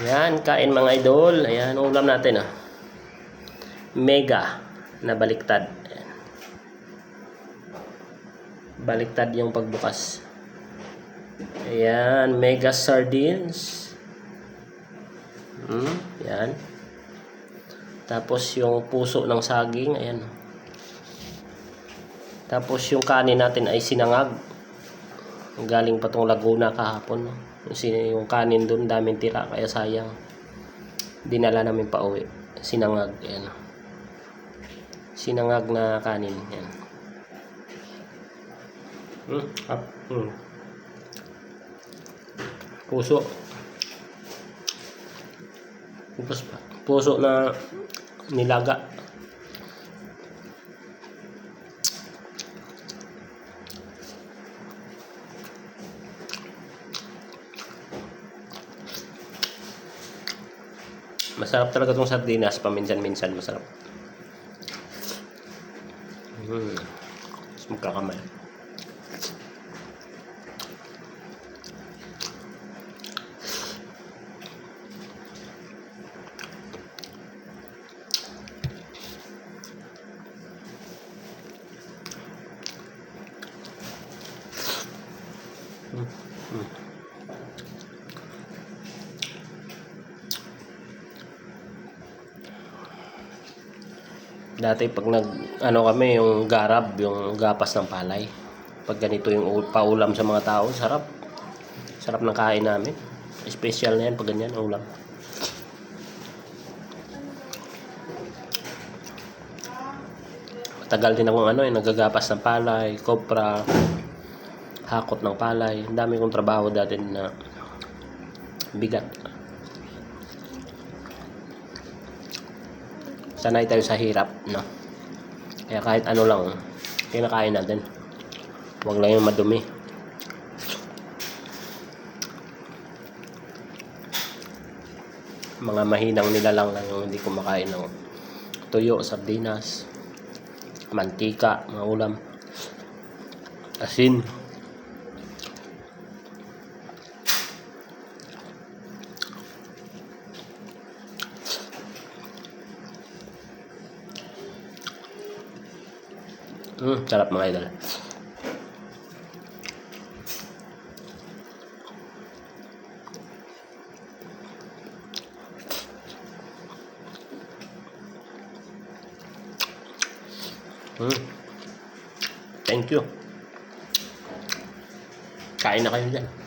Yan, kain mga idol. Ayan, ulam natin ah. Mega na baliktad. Ayan. Baliktad yung pagbukas. Ayan, mega sardines. Yan. Tapos yung puso ng saging, ayan. Tapos yung kanin natin ay sinangag. Galing pa tong Laguna kahapon. Yung kanin dun, daming tira, kaya sayang. Dinala namin pa uwi. Sinangag, ayan. Sinangag na kanin, ayan. Puso. Puso na nilaga. Masarap talaga itong sardinas, paminsan-minsan masarap. Magkakamay. Dati pag kami yung garab, yung gapas ng palay. Pag ganito yung paulam sa mga tao, sarap. Sarap ng kain namin. Special na yan pag ganyan ulam. Matagal din akong nagagapas ng palay, kopra, hakot ng palay. Ang dami kong trabaho dati na bigat. Sanay tayo sa hirap, no? Kaya kahit ano lang, kinakain natin. Huwag lang yung madumi. Mga mahinang nilalang lang yung hindi kumakain ng tuyo, sardinas, mantika, mga ulam, asin. Sarap mga idol. Thank you. Kain na kayo dyan.